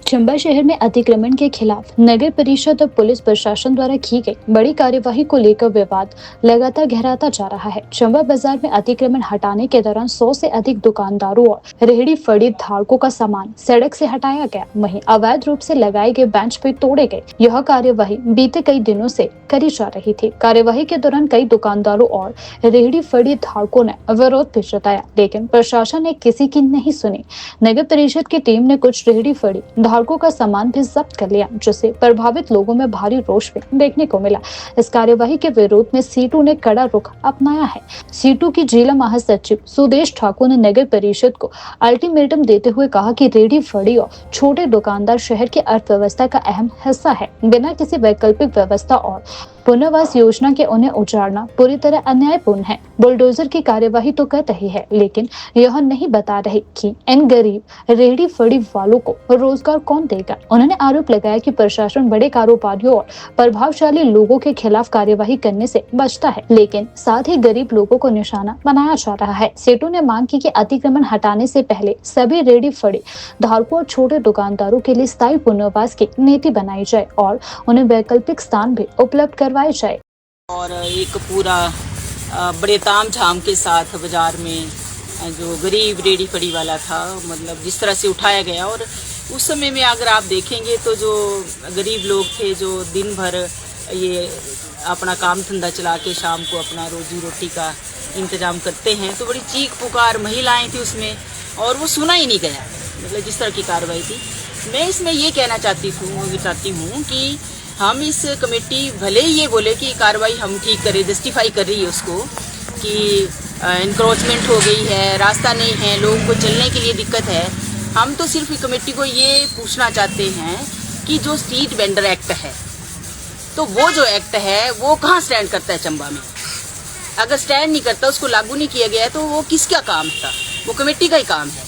चंबा शहर में अतिक्रमण के खिलाफ नगर परिषद और पुलिस प्रशासन द्वारा की गई बड़ी कार्यवाही को लेकर विवाद लगातार गहराता जा रहा है। चंबा बाजार में अतिक्रमण हटाने के दौरान 100 से अधिक दुकानदारों और रेहड़ी फड़ी धारकों का सामान सड़क से हटाया गया। वहीं अवैध रूप से लगाए गए बेंच पे तोड़े गए। यह कार्यवाही बीते कई दिनों से करी जा रही थी। कार्यवाही के दौरान कई दुकानदारों और रेहड़ी फड़ी धारकों ने विरोध भी जताया, लेकिन प्रशासन ने किसी की नहीं सुनी। नगर परिषद की टीम ने कुछ रेहड़ी फड़ी धारकों का सामान भी जब्त कर लिया, जिससे प्रभावित लोगों में भारी रोष भी देखने को मिला। इस कार्यवाही के विरोध में सीटू ने कड़ा रुख अपनाया है। सीटू की जिला महासचिव सुदेश ठाकुर ने नगर परिषद को अल्टीमेटम देते हुए कहा कि रेहड़ी फड़ी और छोटे दुकानदार शहर की अर्थव्यवस्था का अहम हिस्सा है। बिना किसी वैकल्पिक व्यवस्था और पुनर्वास योजना के उन्हें उजाड़ना पूरी तरह अन्यायपूर्ण है। बुलडोजर की कार्यवाही तो कर रही है, लेकिन यह नहीं बता रही कि इन गरीब रेहड़ी फड़ी वालों को रोजगार कौन देगा। उन्होंने आरोप लगाया कि प्रशासन बड़े कारोबारियों और प्रभावशाली लोगों के खिलाफ कार्यवाही करने से बचता है, लेकिन साथ ही गरीब लोगों को निशाना बनाया जा रहा है। सेठू ने मांग की कि अतिक्रमण हटाने से पहले सभी रेहड़ी फड़ी धारकों और छोटे दुकानदारों के लिए स्थायी पुनर्वास की नीति बनाई जाए और उन्हें वैकल्पिक स्थान भी उपलब्ध करवाए जाए। और एक पूरा बड़े ताम झाम के साथ बाजार में जो गरीब रेहड़ी फड़ी वाला था, मतलब जिस तरह से उठाया गया। और उस समय में अगर आप देखेंगे तो जो गरीब लोग थे, जो दिन भर ये अपना काम धंधा चला के शाम को अपना रोजी रोटी का इंतजाम करते हैं, तो बड़ी चीख पुकार महिलाएं थी उसमें, और वो सुना ही नहीं गया। मतलब जिस तरह की कार्रवाई थी, मैं इसमें ये कहना चाहती हूँ कि हम इस कमेटी भले ही ये बोले कि कार्रवाई हम ठीक करें, जस्टिफाई कर रही है उसको कि इंक्रोचमेंट हो गई है, रास्ता नहीं है, लोगों को चलने के लिए दिक्कत है। हम तो सिर्फ कमेटी को ये पूछना चाहते हैं कि जो स्ट्रीट वेंडर एक्ट है, तो वो जो एक्ट है वो कहाँ स्टैंड करता है चंबा में? अगर स्टैंड नहीं करता, उसको लागू नहीं किया गया है, तो वो किसका काम था? वो कमेटी का ही काम है।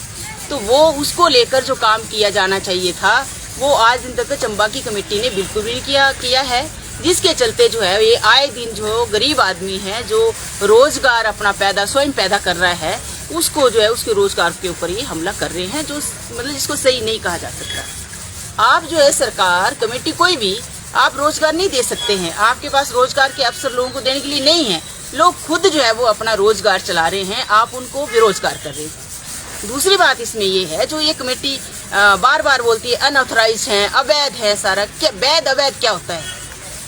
तो वो उसको लेकर जो काम किया जाना चाहिए था, वो आज दिन तक चंबा की कमेटी ने बिल्कुल भी नहीं किया है, जिसके चलते जो है ये आए दिन जो गरीब आदमी है, जो रोजगार अपना स्वयं पैदा कर रहा है, उसको जो है उसके रोजगार के ऊपर ये हमला कर रहे हैं, जो मतलब जिसको सही नहीं कहा जा सकता। आप जो है सरकार, कमेटी, कोई भी आप रोजगार नहीं दे सकते हैं। आपके पास रोजगार के अवसर लोगों को देने के लिए नहीं है। लोग खुद जो है वो अपना रोजगार चला रहे हैं, आप उनको बेरोजगार कर रहे हैं। दूसरी बात इसमें ये है, जो ये कमेटी बार बार बोलती है अनऑथराइज्ड है, अवैध है सारा। क्या वैध अवैध क्या होता है?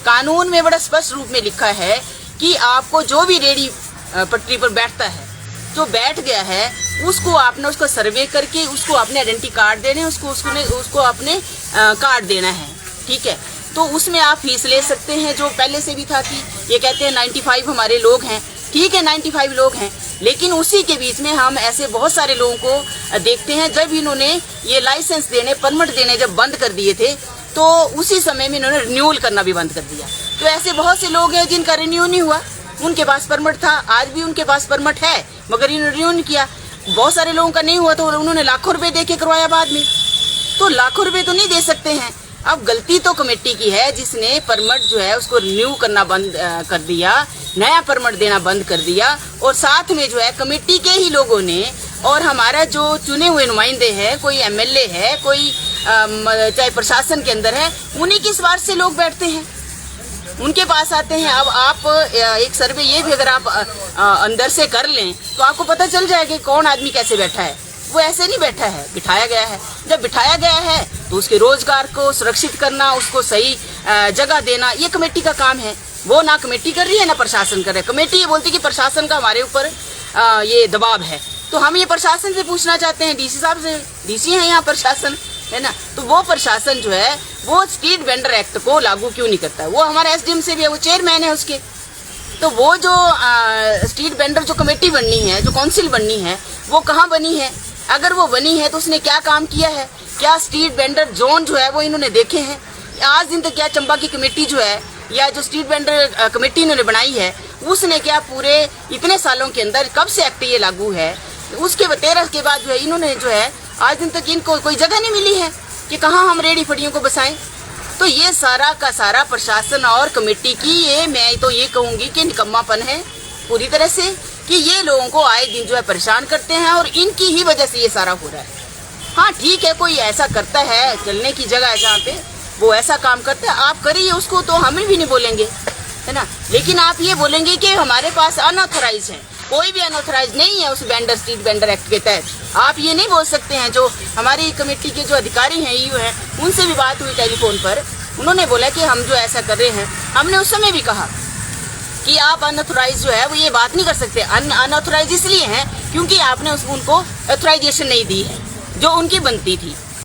कानून में बड़ा स्पष्ट रूप में लिखा है कि आपको जो भी रेहड़ी पटरी पर बैठता है, जो बैठ गया है, उसको आपने उसका सर्वे करके उसको अपने आइडेंटिटी कार्ड देने, उसको अपने कार्ड देना है, ठीक है? तो उसमें आप फीस ले सकते हैं, जो पहले से भी था कि ये कहते हैं 95 हमारे लोग हैं, ठीक है 95 लोग हैं, लेकिन उसी के बीच में हम ऐसे बहुत सारे लोगों को देखते हैं, जब इन्होंने ये लाइसेंस देने, परमिट देने जब बंद कर दिए थे, तो उसी समय में इन्होंने रिन्यूअल करना भी बंद कर दिया। तो ऐसे बहुत से लोग हैं जिनका रिन्यू नहीं हुआ, उनके पास परमिट था, आज भी उनके पास परमिट है, मगर इन्होंने रिन्यू नहीं किया। बहुत सारे लोगों का नहीं हुआ, तो उन्होंने लाखों रुपए दे के करवाया बाद में। तो लाखों रुपए तो नहीं दे सकते हैं। अब गलती तो कमेटी की है, जिसने परमिट जो है उसको रिन्यू करना बंद कर दिया, नया परमिट देना बंद कर दिया। और साथ में जो है कमेटी के ही लोगों ने, और हमारा जो चुने हुए नुमाइंदे हैं, कोई एमएलए है, कोई चाहे प्रशासन के अंदर है, उन्हीं के स्वार्थ से लोग बैठते हैं, उनके पास आते हैं। अब आप एक सर्वे ये भी अगर आप अंदर से कर लें, तो आपको पता चल जाएगा कौन आदमी कैसे बैठा है। वो ऐसे नहीं बैठा है, बिठाया गया है। जब बिठाया गया है तो उसके रोजगार को सुरक्षित करना, उसको सही जगह देना, ये कमेटी का काम है। वो ना कमेटी कर रही है, ना प्रशासन कर रहा है। कमेटी ये बोलती है कि प्रशासन का हमारे ऊपर ये दबाव है, तो हम ये प्रशासन से पूछना चाहते हैं, डीसी साहब से। डीसी है यहाँ प्रशासन, है ना? तो वो प्रशासन जो है वो स्ट्रीट वेंडर एक्ट को लागू क्यों नहीं करता है? वो हमारे एसडीएम से भी है, वो चेयरमैन है उसके। तो वो जो स्ट्रीट वेंडर जो कमेटी बननी है, जो काउंसिल बननी है, वो कहाँ बनी है? अगर वो बनी है तो उसने क्या काम किया है? क्या स्ट्रीट वेंडर जोन जो है वो इन्होंने देखे हैं? आज दिन तक क्या चंबा की कमेटी जो है, या जो स्ट्रीट वेंडर कमेटी इन्होंने बनाई है, उसने क्या पूरे इतने सालों के अंदर, कब से एक्ट ये लागू है, उसके 13 के बाद जो है इन्होंने जो है आज दिन तक इनको कोई जगह नहीं मिली है कि कहाँ हम रेहड़ी फड़ियों को बसाएं। तो ये सारा का सारा प्रशासन और कमेटी की, ये मैं तो ये कहूँगी कि निकम्मापन है पूरी तरह से, कि ये लोगों को आए दिन जो है परेशान करते हैं, और इनकी ही वजह से ये सारा हो रहा है। हाँ ठीक है, कोई ऐसा करता है, चलने की जगह है जहाँ पे वो ऐसा काम करता है, आप करिए उसको, तो हमें भी नहीं बोलेंगे, है ना। लेकिन आप ये बोलेंगे कि हमारे पास अनऑथराइज है, कोई भी अनऑथराइज नहीं है उस वेंडर स्ट्रीट वेंडर एक्ट के तहत, आप ये नहीं बोल सकते हैं। जो हमारी कमेटी के जो अधिकारी हैं, ईओ हैं, उनसे भी बात हुई टेलीफोन पर, उन्होंने बोला कि हम जो ऐसा कर रहे हैं, हमने उस समय भी कहा कि आप अनऑथराइज जो है वो ये बात नहीं कर सकते। अनऑथराइज इसलिए हैं क्योंकि आपने उनको ऑथराइजेशन नहीं दी है जो उनकी बनती थी।